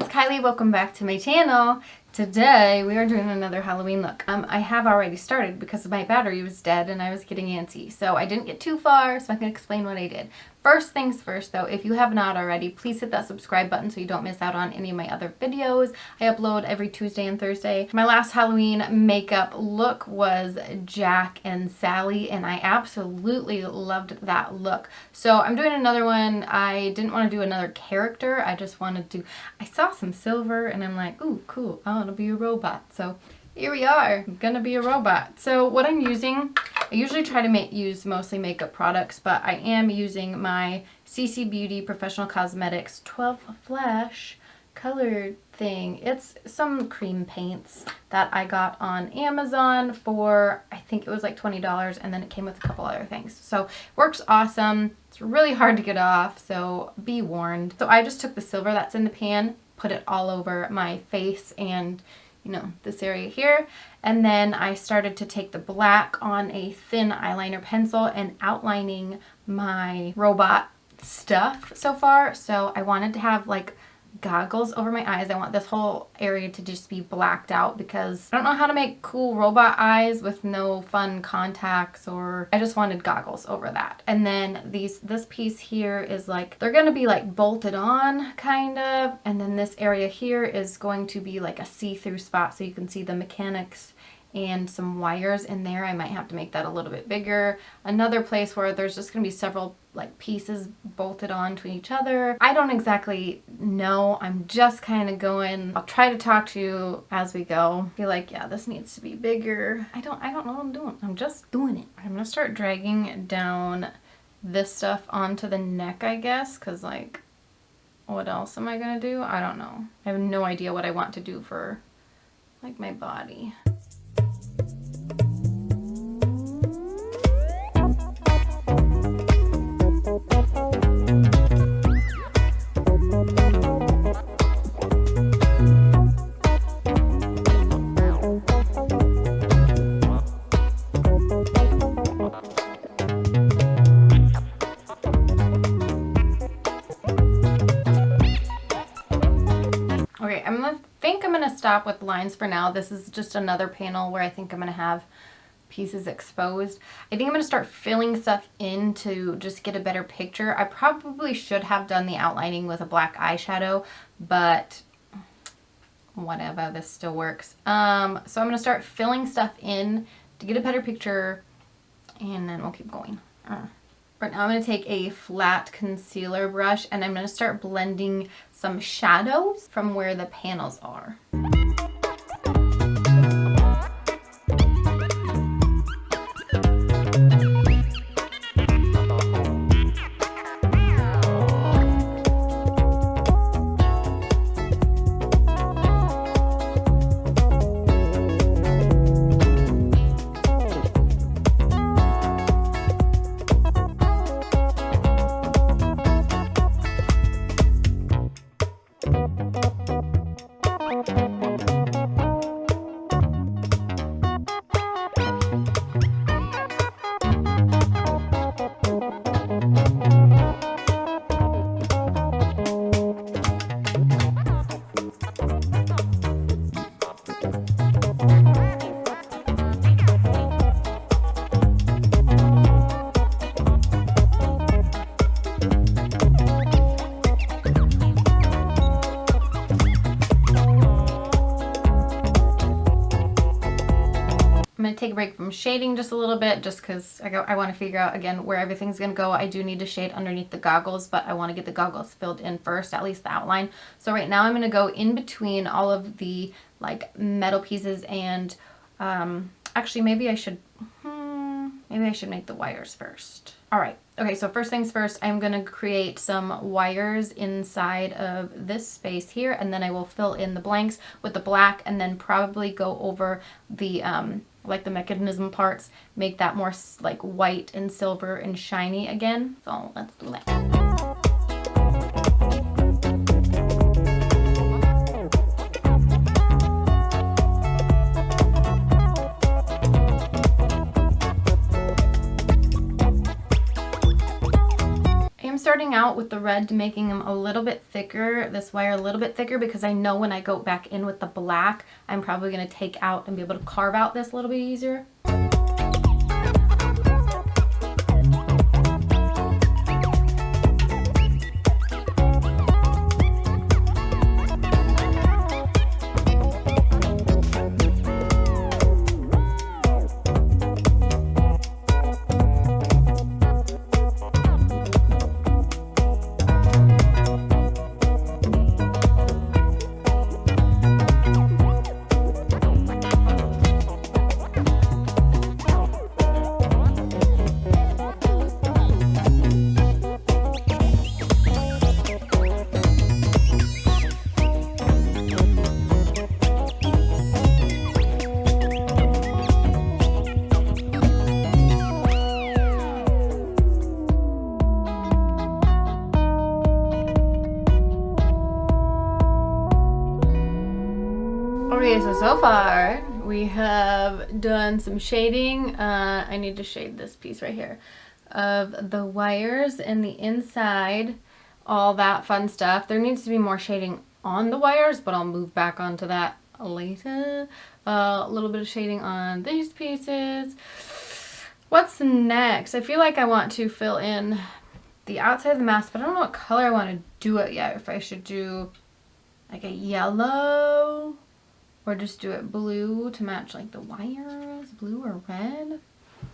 it's Kylie. Welcome back to my channel. Today we are doing another Halloween look. I have already started because my battery was dead and I was getting antsy. So I didn't get too far, so I'm going to explain what I did. First things first though, if you have not already, please hit that subscribe button so you don't miss out on any of my other videos. I upload every Tuesday and Thursday. My last Halloween makeup look was Jack and Sally and I absolutely loved that look. So I'm doing another one. I didn't want to do another character. I just wanted to, I saw some silver and I'm like, ooh, cool. I want to be a robot. So here we are. I'm gonna be a robot. So what I'm using, I usually try to use mostly makeup products, but I am using my CC Beauty Professional Cosmetics 12 Flash colored thing. It's some cream paints that I got on Amazon for, I think it was like $20, and then it came with a couple other things. So it works awesome. It's really hard to get off, so be warned. So I just took the silver that's in the pan, put it all over my face and this area here, and then I started to take the black on a thin eyeliner pencil and outlining my robot stuff so far. So I wanted to have like goggles over my eyes. I want this whole area to just be blacked out because I don't know how to make cool robot eyes with no fun contacts, or I just wanted goggles over that. And then this piece here is like, they're gonna be like bolted on kind of, and then this area here is going to be like a see-through spot so you can see the mechanics and some wires in there. I might have to make that a little bit bigger. Another place where there's just gonna be several like pieces bolted onto each other. I don't exactly know. I'm just kind of going. I'll try to talk to you as we go. Be like, yeah, this needs to be bigger. I don't know what I'm doing. I'm just doing it. I'm gonna start dragging down this stuff onto the neck, I guess, because like, what else am I gonna do? I don't know. I have no idea what I want to do for like my body. Okay, I'm gonna stop with lines for now. This is just another panel where I think I'm gonna have pieces exposed. I think I'm gonna start filling stuff in to just get a better picture. I probably should have done the outlining with a black eyeshadow, but whatever, this still works. So I'm gonna start filling stuff in to get a better picture, and then we'll keep going. Right now I'm going to take a flat concealer brush and I'm going to start blending some shadows from where the panels are. I'm going to take a break from shading just a little bit just because I want to figure out again where everything's going to go. I do need to shade underneath the goggles, but I want to get the goggles filled in first, at least the outline. So right now I'm going to go in between all of the like metal pieces and actually maybe I should make the wires first. All right. Okay, so first things first, I'm going to create some wires inside of this space here, and then I will fill in the blanks with the black and then probably go over the like the mechanism parts, make that more like white and silver and shiny again. So let's do that. starting out with the red to making them a little bit thicker, this wire a little bit thicker, because I know when I go back in with the black, I'm probably going to take out and be able to carve out this a little bit easier. Okay, so far we have done some shading. I need to shade this piece right here of the wires and the inside, all that fun stuff. There needs to be more shading on the wires, but I'll move back onto that later. A little bit of shading on these pieces. What's next? I feel like I want to fill in the outside of the mask, but I don't know what color I want to do it yet. If I should do like a yellow, or just do it blue to match like the wires, blue or red.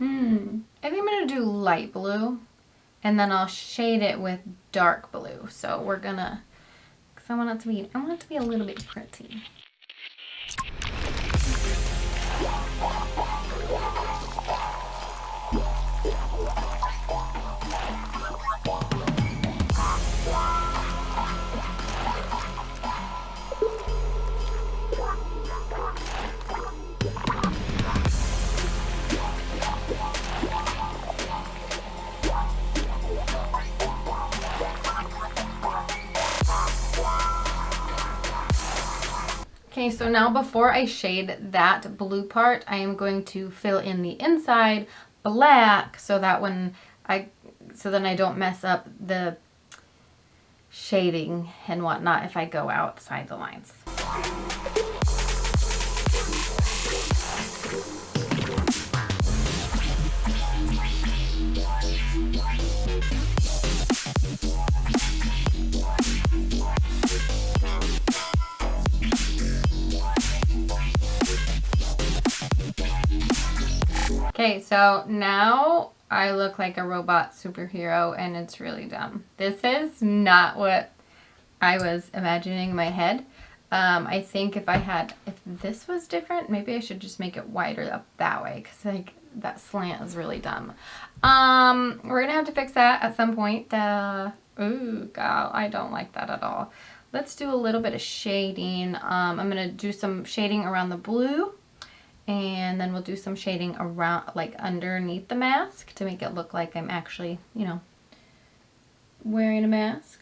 I think I'm gonna do light blue, and then I'll shade it with dark blue. So we're gonna, cause I want it to be a little bit pretty. Okay, so now before I shade that blue part, I am going to fill in the inside black so that then I don't mess up the shading and whatnot if I go outside the lines. Okay, so now I look like a robot superhero and it's really dumb. This is not what I was imagining in my head. I think if this was different, maybe I should just make it wider up that way, because like that slant is really dumb. We're gonna have to fix that at some point. Ooh, God, I don't like that at all. Let's do a little bit of shading. I'm gonna do some shading around the blue, and then we'll do some shading around, like underneath the mask, to make it look like I'm actually, you know, wearing a mask.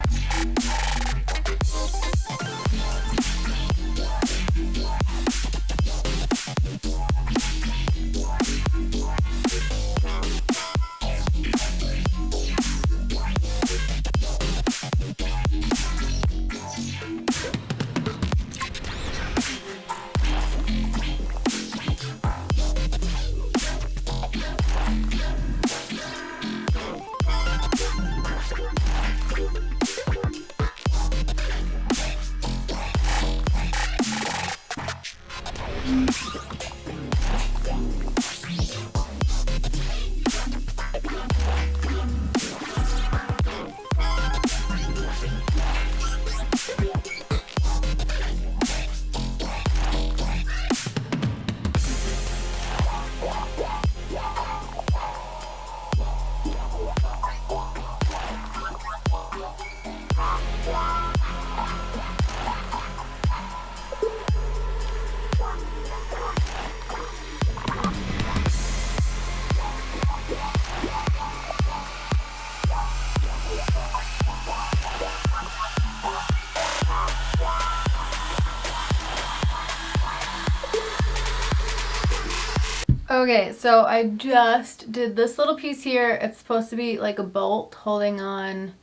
Okay, so I just did this little piece here. It's supposed to be like a bolt holding on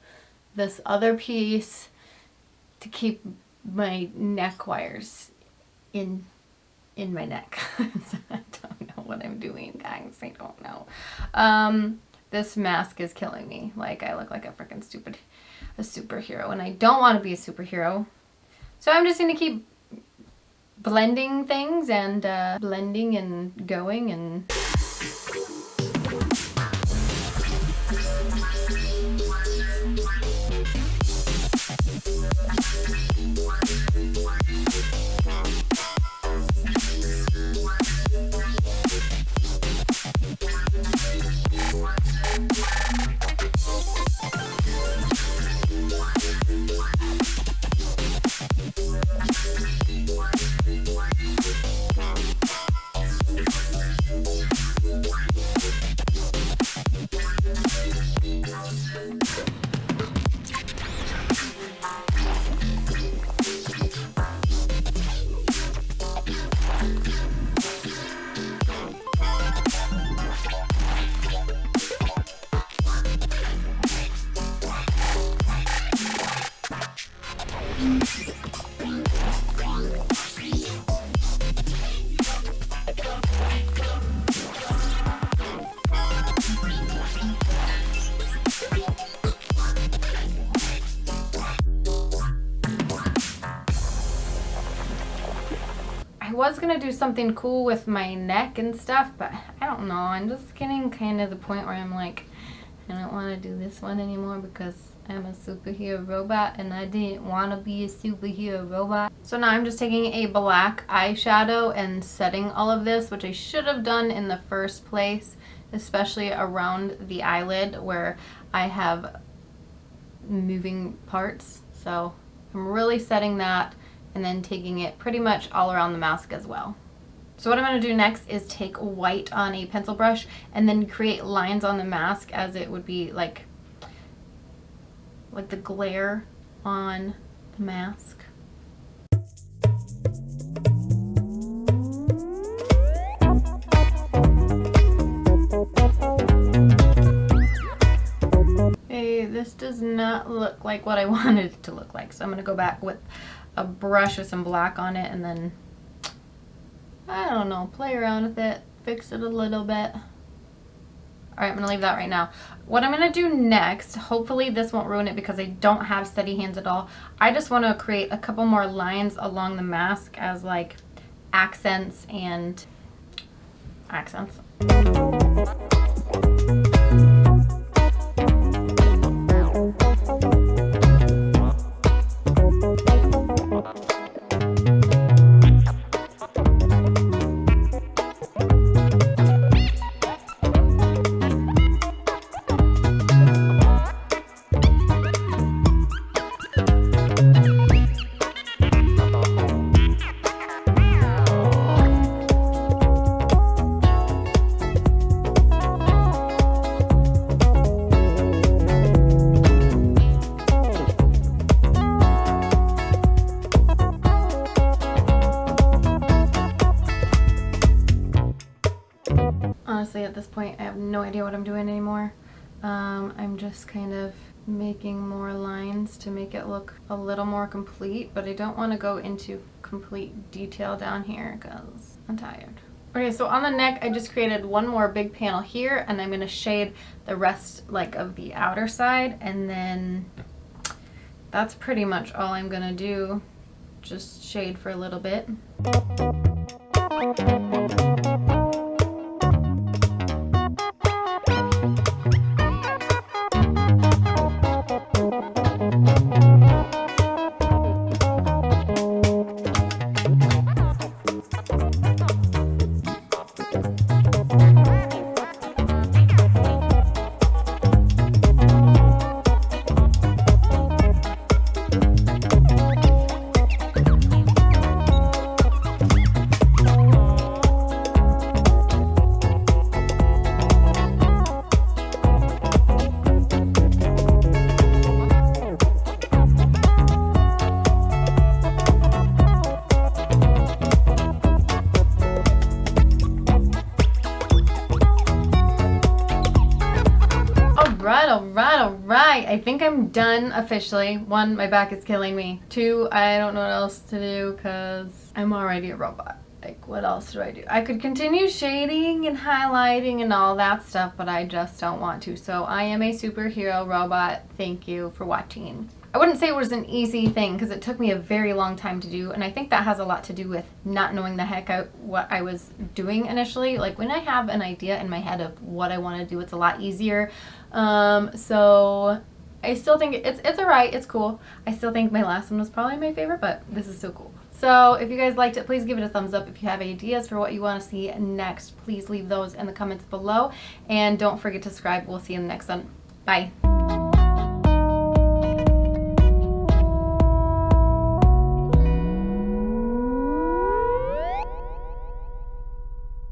this other piece to keep my neck wires in my neck. So I don't know what I'm doing, guys. I don't know. This mask is killing me. Like, I look like a freaking superhero, and I don't want to be a superhero. So I'm just going to keep blending things and blending and going and... I was gonna do something cool with my neck and stuff, but I don't know. I'm just getting kind of the point where I'm like, I don't want to do this one anymore because I'm a superhero robot and I didn't want to be a superhero robot. So now I'm just taking a black eyeshadow and setting all of this, which I should have done in the first place, especially around the eyelid where I have moving parts. So I'm really setting that and then taking it pretty much all around the mask as well. So what I'm going to do next is take white on a pencil brush and then create lines on the mask as it would be like the glare on the mask. Hey, this does not look like what I wanted it to look like, so I'm going to go back with a brush with some black on it and then, I don't know, play around with it, fix it a little bit. Alright, I'm going to leave that right now. What I'm going to do next, hopefully this won't ruin it because I don't have steady hands at all. I just want to create a couple more lines along the mask as like accents and accents. Honestly, at this point, I have no idea what I'm doing anymore. I'm just kind of making more lines to make it look a little more complete, but I don't want to go into complete detail down here because I'm tired. Okay, so on the neck, I just created one more big panel here, and I'm going to shade the rest like of the outer side, and then that's pretty much all I'm going to do. Just shade for a little bit. I think I'm done officially. 1, my back is killing me. 2, I don't know what else to do because I'm already a robot. Like, what else do I do? I could continue shading and highlighting and all that stuff, but I just don't want to. So I am a superhero robot. Thank you for watching. I wouldn't say it was an easy thing because it took me a very long time to do, and I think that has a lot to do with not knowing the heck out what I was doing initially. Like, when I have an idea in my head of what I want to do, it's a lot easier. So I still think it's alright, it's cool. I still think my last one was probably my favorite, but this is so cool. So if you guys liked it, please give it a thumbs up. If you have ideas for what you want to see next, please leave those in the comments below. And don't forget to subscribe. We'll see you in the next one. Bye.